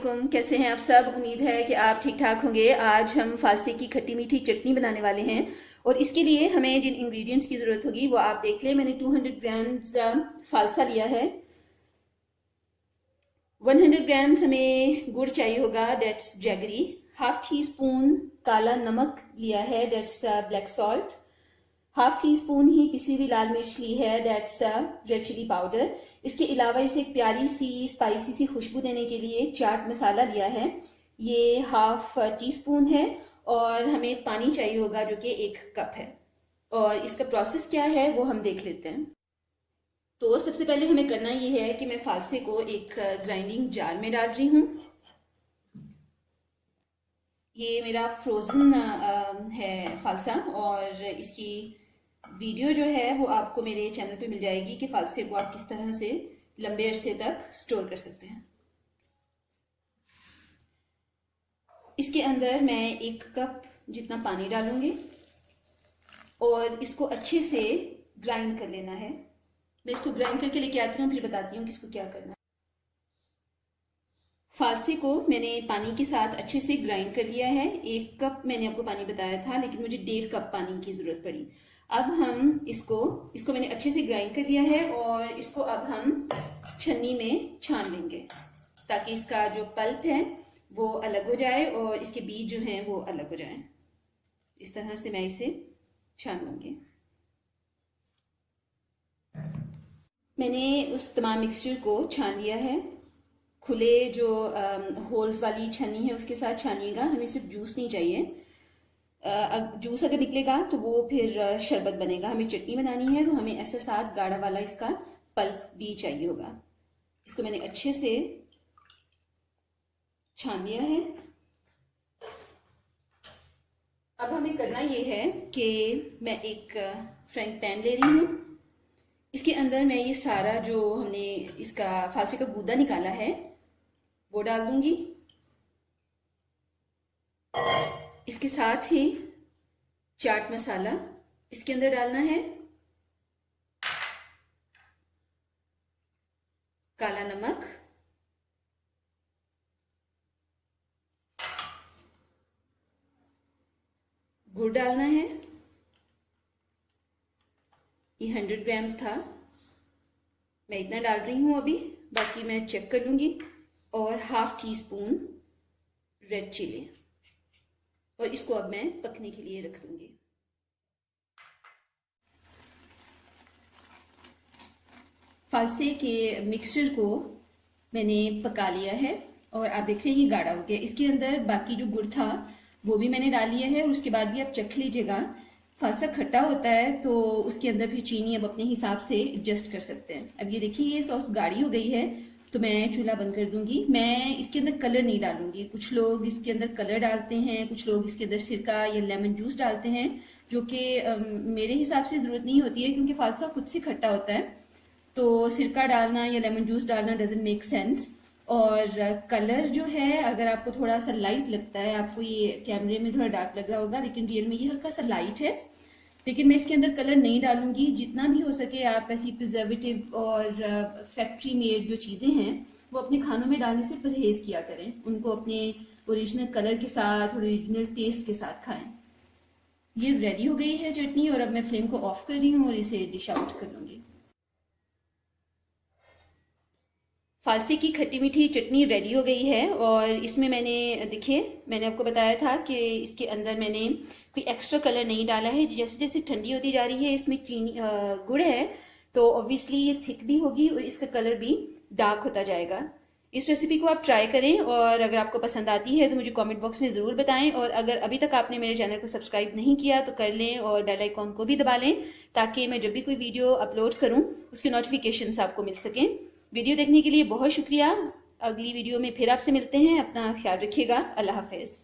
वालेकुम, कैसे हैं आप सब। उम्मीद है कि आप ठीक ठाक होंगे। आज हम फालसे की खट्टी मीठी चटनी बनाने वाले हैं और इसके लिए हमें जिन इंग्रेडिएंट्स की ज़रूरत होगी वो आप देख लें। मैंने 200 ग्राम्स फालसा लिया है। 100 ग्राम्स हमें गुड़ चाहिए होगा, that's jaggery. Half teaspoon काला नमक लिया है, that's black salt. Half teaspoon ही पिसी हुई लाल मिर्च ली है, डेट्स रेड चिली पाउडर। इसके अलावा इसे एक प्यारी सी स्पाइसी सी खुशबू देने के लिए चाट मसाला लिया है, ये हाफ टी स्पून है। और हमें पानी चाहिए होगा जो कि 1 कप है। और इसका प्रोसेस क्या है वो हम देख लेते हैं। तो सबसे पहले हमें करना ये है कि मैं फालसे को एक ग्राइंडिंग जार में डाल रही हूँ। ये मेरा फ्रोज़न है फालसा और इसकी वीडियो जो है वो आपको मेरे चैनल पे मिल जाएगी कि फालसे को आप किस तरह से लंबे अरसे तक स्टोर कर सकते हैं। इसके अंदर मैं 1 कप जितना पानी डालूंगी और इसको अच्छे से ग्राइंड कर लेना है। मैं इसको ग्राइंड करके लेके आती हूँ, फिर बताती हूँ कि इसको क्या करना है। फालसे को मैंने पानी के साथ अच्छे से ग्राइंड कर लिया है। 1 कप मैंने आपको पानी बताया था, लेकिन मुझे 1.5 कप पानी की ज़रूरत पड़ी। अब हम इसको मैंने अच्छे से ग्राइंड कर लिया है और इसको अब हम छन्नी में छान लेंगे ताकि इसका जो पल्प है वो अलग हो जाए और इसके बीज जो हैं वो अलग हो जाएं। इस तरह से मैं इसे छान लूँगी। मैंने उस तमाम मिक्सचर को छान लिया है। खुले जो होल्स वाली छन्नी है उसके साथ छानिएगा, हमें सिर्फ जूस नहीं चाहिए। जूस अगर निकलेगा तो वो फिर शरबत बनेगा। हमें चटनी बनानी है तो हमें ऐसा साथ गाढ़ा वाला इसका पल्प भी चाहिए होगा। इसको मैंने अच्छे से छान लिया है। अब हमें करना ये है कि मैं एक फ्राइंग पैन ले रही हूँ। इसके अंदर मैं ये सारा जो हमने इसका फालसे का गूदा निकाला है वो डाल दूंगी। इसके साथ ही चाट मसाला इसके अंदर डालना है, काला नमक, गुड़ डालना है। ये 100 ग्राम्स था, मैं इतना डाल रही हूँ अभी, बाकी मैं चेक कर लूँगी। और half teaspoon red chilli, और इसको अब मैं पकने के लिए रख दूंगी। फालसे के मिक्सचर को मैंने पका लिया है और आप देख रहे हैं ये गाढ़ा हो गया। इसके अंदर बाकी जो गुड़ था वो भी मैंने डाल लिया है और उसके बाद भी आप चख लीजिएगा। फालसा खट्टा होता है तो उसके अंदर फिर चीनी अब अपने हिसाब से एडजस्ट कर सकते हैं। अब ये देखिए ये सॉस गाढ़ी हो गई है तो मैं चूल्हा बंद कर दूंगी। मैं इसके अंदर कलर नहीं डालूंगी। कुछ लोग इसके अंदर कलर डालते हैं, कुछ लोग इसके अंदर सिरका या लेमन जूस डालते हैं, जो कि मेरे हिसाब से ज़रूरत नहीं होती है क्योंकि फालसा खुद से खट्टा होता है। तो सिरका डालना या लेमन जूस डालना डजंट मेक सेंस। और कलर जो है अगर आपको थोड़ा सा लाइट लगता है, आपको ये कैमरे में थोड़ा डार्क लग रहा होगा लेकिन रियल में ये हल्का सा लाइट है, लेकिन मैं इसके अंदर कलर नहीं डालूंगी। जितना भी हो सके आप ऐसी प्रिजर्वेटिव और फैक्ट्री मेड जो चीज़ें हैं वो अपने खानों में डालने से परहेज किया करें। उनको अपने ओरिजिनल कलर के साथ, ओरिजिनल टेस्ट के साथ खाएं। ये रेडी हो गई है चटनी और अब मैं फ्लेम को ऑफ कर रही हूँ और इसे डिश आउट कर लूँगी। फालसे की खट्टी मीठी चटनी रेडी हो गई है और इसमें मैंने आपको बताया था कि इसके अंदर मैंने कोई एक्स्ट्रा कलर नहीं डाला है। जैसे जैसे ठंडी होती जा रही है इसमें चीनी गुड़ है तो ऑब्वियसली ये थिक भी होगी और इसका कलर भी डार्क होता जाएगा। इस रेसिपी को आप ट्राई करें और अगर आपको पसंद आती है तो मुझे कमेंट बॉक्स में ज़रूर बताएं। और अगर अभी तक आपने मेरे चैनल को सब्सक्राइब नहीं किया तो कर लें और बेल आइकॉन को भी दबा लें ताकि मैं जब भी कोई वीडियो अपलोड करूँ उसके नोटिफिकेशंस आपको मिल सकें। वीडियो देखने के लिए बहुत शुक्रिया। अगली वीडियो में फिर आपसे मिलते हैं। अपना ख्याल रखिएगा। अल्लाह हाफिज़।